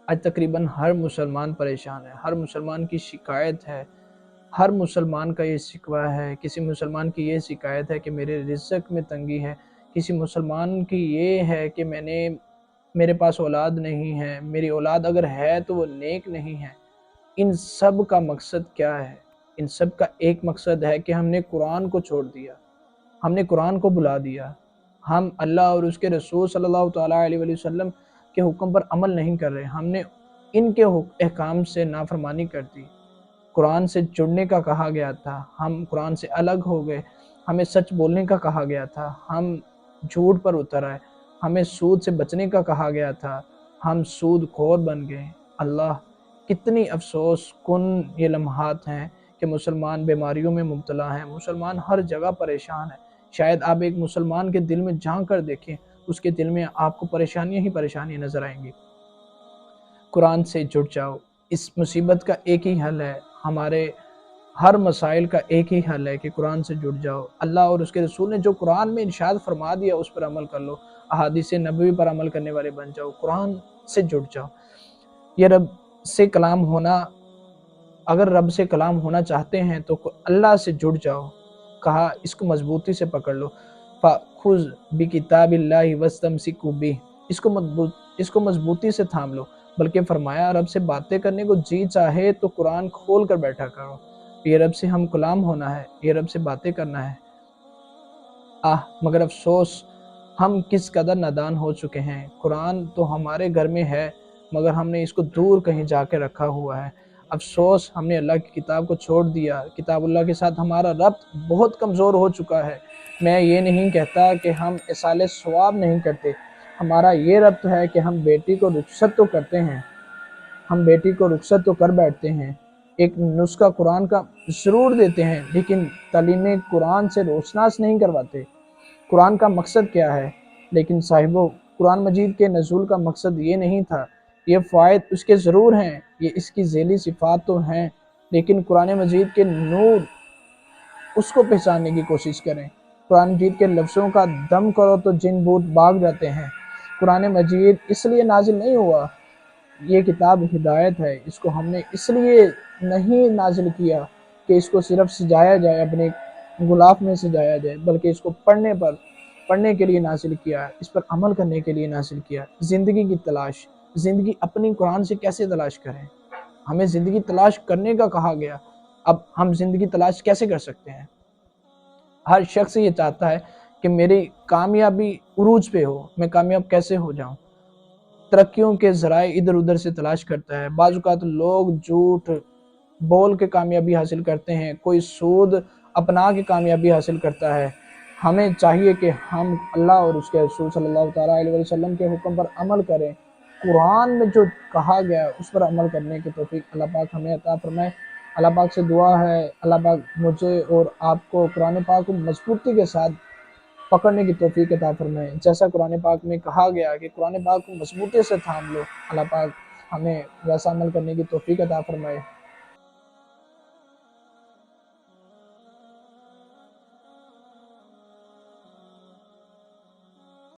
آج تقریباً ہر مسلمان پریشان ہے، ہر مسلمان کی شکایت ہے، ہر مسلمان کا یہ شکوہ ہے، کسی مسلمان کی یہ شکایت ہے کہ میرے رزق میں تنگی ہے، کسی مسلمان کی یہ ہے کہ میرے پاس اولاد نہیں ہے، میری اولاد اگر ہے تو وہ نیک نہیں ہے۔ ان سب کا مقصد کیا ہے؟ ان سب کا ایک مقصد ہے کہ ہم نے قرآن کو چھوڑ دیا، ہم نے قرآن کو بلا دیا، ہم اللہ اور اس کے رسول صلی اللہ تعالیٰ علیہ وسلم کے حکم پر عمل نہیں کر رہے، ہم نے ان کے احکام سے نافرمانی کر دی۔ قرآن سے جڑنے کا کہا گیا تھا، ہم قرآن سے الگ ہو گئے، ہمیں سچ بولنے کا کہا گیا تھا، ہم جھوٹ پر اتر آئے، ہمیں سود سے بچنے کا کہا گیا تھا، ہم سود خور بن گئے۔ اللہ، کتنی افسوس کن یہ لمحات ہیں کہ مسلمان بیماریوں میں مبتلا ہیں، مسلمان ہر جگہ پریشان ہیں۔ شاید آپ ایک مسلمان کے دل میں جھانک کر دیکھیں، اس کے دل میں آپ کو پریشانیاں ہی پریشانیاں نظر آئیں گی۔ قرآن سے جڑ جاؤ، اس مصیبت کا ایک ہی حل ہے، ہمارے ہر مسائل کا ایک ہی حل ہے کہ قرآن سے جڑ جاؤ۔ اللہ اور اس کے رسول نے جو قرآن میں ارشاد فرما دیا اس پر عمل کر لو، احادیث نبوی پر عمل کرنے والے بن جاؤ، قرآن سے جڑ جاؤ۔ یہ رب سے کلام ہونا، اگر رب سے کلام ہونا چاہتے ہیں تو اللہ سے جڑ جاؤ، کہا اس کو مضبوطی سے پکڑ لو، فَخُذْ بِكِتَابِ اللَّهِ وَاسْتَمْسِكْ بِهِ، اس کو مضبوطی سے تھام لو۔ بلکہ فرمایا رب سے باتیں کرنے کو جی چاہے تو قرآن کھول کر بیٹھا کرو، یہ رب سے ہم کلام ہونا ہے، یہ رب سے باتیں کرنا ہے۔ مگر افسوس ہم کس قدر نادان ہو چکے ہیں، قرآن تو ہمارے گھر میں ہے مگر ہم نے اس کو دور کہیں جا کے رکھا ہوا ہے۔ افسوس ہم نے اللہ کی کتاب کو چھوڑ دیا، کتاب اللہ کے ساتھ ہمارا ربط بہت کمزور ہو چکا ہے۔ میں یہ نہیں کہتا کہ ہم اصالِ ثواب نہیں کرتے، ہمارا یہ ربط ہے کہ ہم بیٹی کو رخصت تو کرتے ہیں، ہم بیٹی کو رخصت تو کر بیٹھتے ہیں، ایک نسخہ قرآن کا ضرور دیتے ہیں، لیکن تعلیم قرآن سے روشناس نہیں کرواتے۔ قرآن کا مقصد کیا ہے؟ لیکن صاحبو، قرآن مجید کے نزول کا مقصد یہ نہیں تھا۔ یہ فوائد اس کے ضرور ہیں، یہ اس کی ذیلی صفات تو ہیں، لیکن قرآن مجید کے نور، اس کو پہچاننے کی کوشش کریں۔ قرآن مجید کے لفظوں کا دم کرو تو جن بھوت بھاگ جاتے ہیں۔ قرآن مجید اس لیے نازل نہیں ہوا، یہ کتاب ہدایت ہے، اس کو ہم نے اس لیے نہیں نازل کیا کہ اس کو صرف سجایا جائے، اپنے غلاف میں سجایا جائے، بلکہ اس کو پڑھنے کے لیے نازل کیا، اس پر عمل کرنے کے لیے نازل کیا۔ زندگی کی تلاش، زندگی اپنی قرآن سے کیسے تلاش کریں؟ ہمیں زندگی تلاش کرنے کا کہا گیا، اب ہم زندگی تلاش کیسے کر سکتے ہیں؟ ہر شخص یہ چاہتا ہے کہ میری کامیابی عروج پہ ہو، میں کامیاب کیسے ہو جاؤں؟ ترقیوں کے ذرائع ادھر ادھر سے تلاش کرتا ہے۔ بعض اوقات لوگ جھوٹ بول کے کامیابی حاصل کرتے ہیں، کوئی سود اپنا کے کامیابی حاصل کرتا ہے۔ ہمیں چاہیے کہ ہم اللہ اور اس کے رسول صلی اللہ تعالیٰ علیہ وسلم کے حکم پر عمل کریں، قرآن میں جو کہا گیا ہے اس پر عمل کرنے کی توفیق اللہ پاک ہمیں عطا فرمائے۔ اللہ پاک سے دعا ہے اللہ پاک مجھے اور آپ کو قرآن پاک کو مضبوطی کے ساتھ پکڑنے کی توفیق عطا فرمائے، جیسا قرآن پاک میں کہا گیا کہ قرآن پاک کو مضبوطی سے تھام لو۔ اللہ پاک ہمیں ویسا عمل کرنے کی توفیق عطا فرمائے۔